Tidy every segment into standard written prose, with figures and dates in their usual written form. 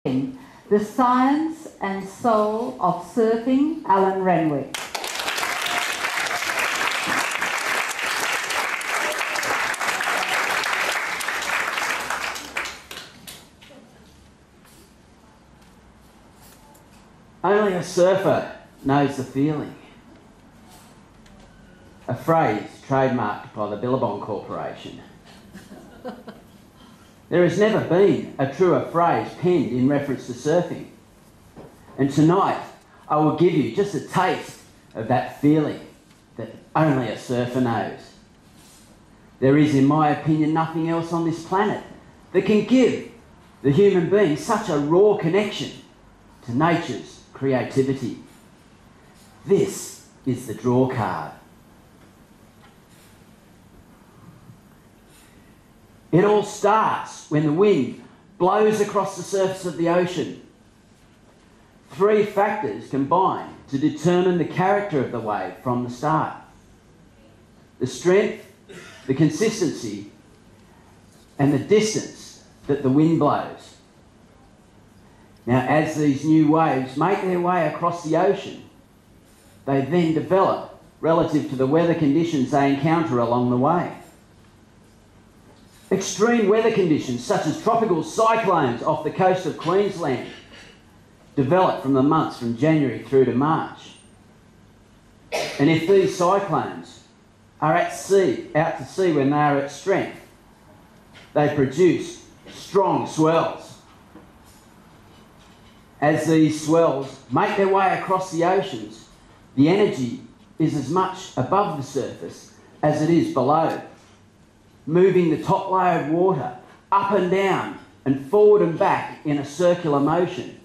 The Science and Soul of Surfing, Alan Renwick. Only a surfer knows the feeling. A phrase trademarked by the Billabong Corporation. There has never been a truer phrase penned in reference to surfing. And tonight, I will give you just a taste of that feeling that only a surfer knows. There is, in my opinion, nothing else on this planet that can give the human being such a raw connection to nature's creativity. This is the draw card. It all starts when the wind blows across the surface of the ocean. Three factors combine to determine the character of the wave from the start: the strength, the consistency, and the distance that the wind blows. Now, as these new waves make their way across the ocean, they then develop relative to the weather conditions they encounter along the way. Extreme weather conditions, such as tropical cyclones off the coast of Queensland, develop from the months from January through to March. And if these cyclones are at sea, out to sea when they are at strength, they produce strong swells. As these swells make their way across the oceans, the energy is as much above the surface as it is below, moving the top layer of water up and down and forward and back in a circular motion.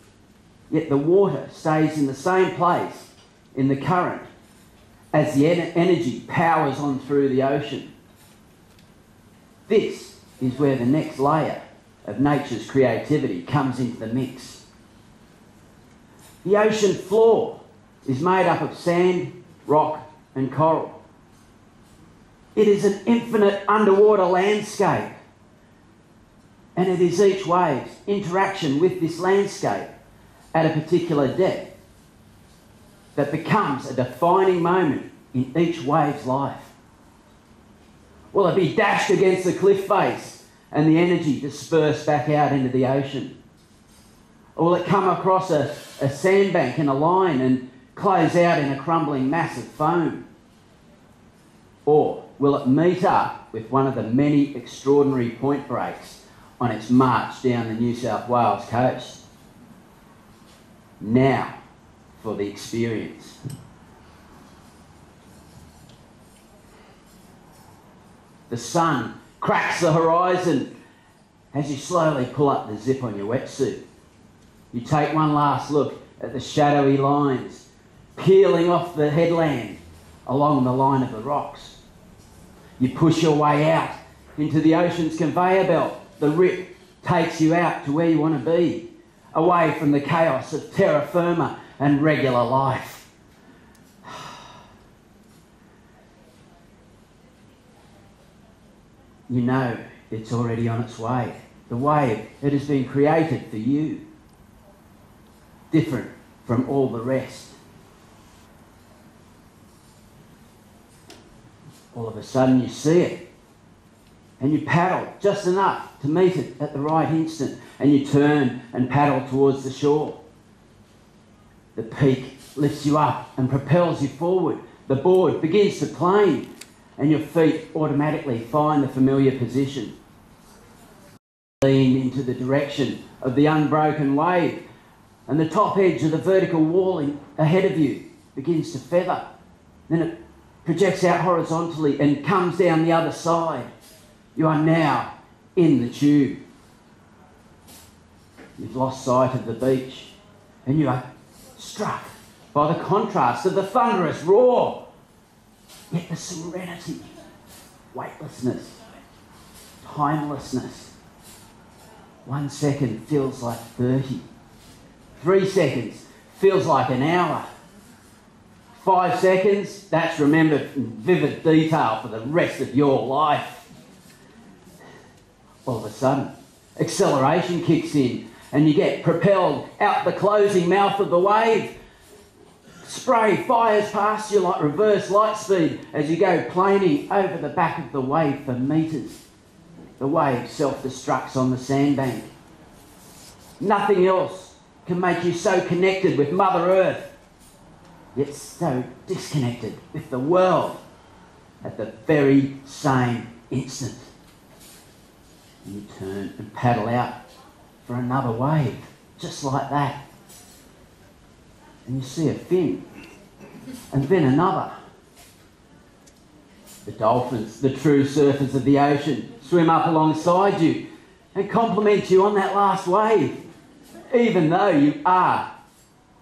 Yet the water stays in the same place in the current as the energy powers on through the ocean. This is where the next layer of nature's creativity comes into the mix. The ocean floor is made up of sand, rock, and coral. It is an infinite underwater landscape, and it is each wave's interaction with this landscape at a particular depth that becomes a defining moment in each wave's life. Will it be dashed against the cliff face and the energy dispersed back out into the ocean? Or will it come across a sandbank in a line and close out in a crumbling mass of foam? Or will it meet up with one of the many extraordinary point breaks on its march down the New South Wales coast? Now for the experience. The sun cracks the horizon as you slowly pull up the zip on your wetsuit. You take one last look at the shadowy lines peeling off the headland along the line of the rocks. You push your way out into the ocean's conveyor belt. The rip takes you out to where you want to be, away from the chaos of terra firma and regular life. You know it's already on its way. The wave that has been created for you, different from all the rest. All of a sudden you see it, and you paddle just enough to meet it at the right instant, and you turn and paddle towards the shore. The peak lifts you up and propels you forward. The board begins to plane, and your feet automatically find the familiar position. Lean into the direction of the unbroken wave, and the top edge of the vertical wall ahead of you begins to feather. Then it projects out horizontally and comes down the other side. You are now in the tube. You've lost sight of the beach, and you are struck by the contrast of the thunderous roar, yet the serenity, weightlessness, timelessness. 1 second feels like 30. 3 seconds feels like an hour. 5 seconds, that's remembered in vivid detail for the rest of your life. All of a sudden, acceleration kicks in and you get propelled out the closing mouth of the wave. Spray fires past you like reverse light speed as you go planing over the back of the wave for metres. The wave self-destructs on the sandbank. Nothing else can make you so connected with Mother Earth, yet so disconnected with the world at the very same instant. And you turn and paddle out for another wave, just like that. And you see a fin, and then another. The dolphins, the true surfers of the ocean, swim up alongside you and compliment you on that last wave, even though you are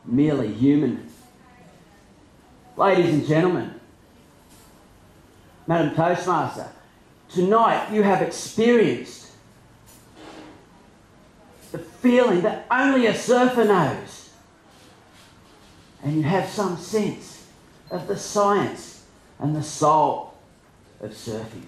merely human. Ladies and gentlemen, Madam Toastmaster, tonight you have experienced the feeling that only a surfer knows, and you have some sense of the science and the soul of surfing.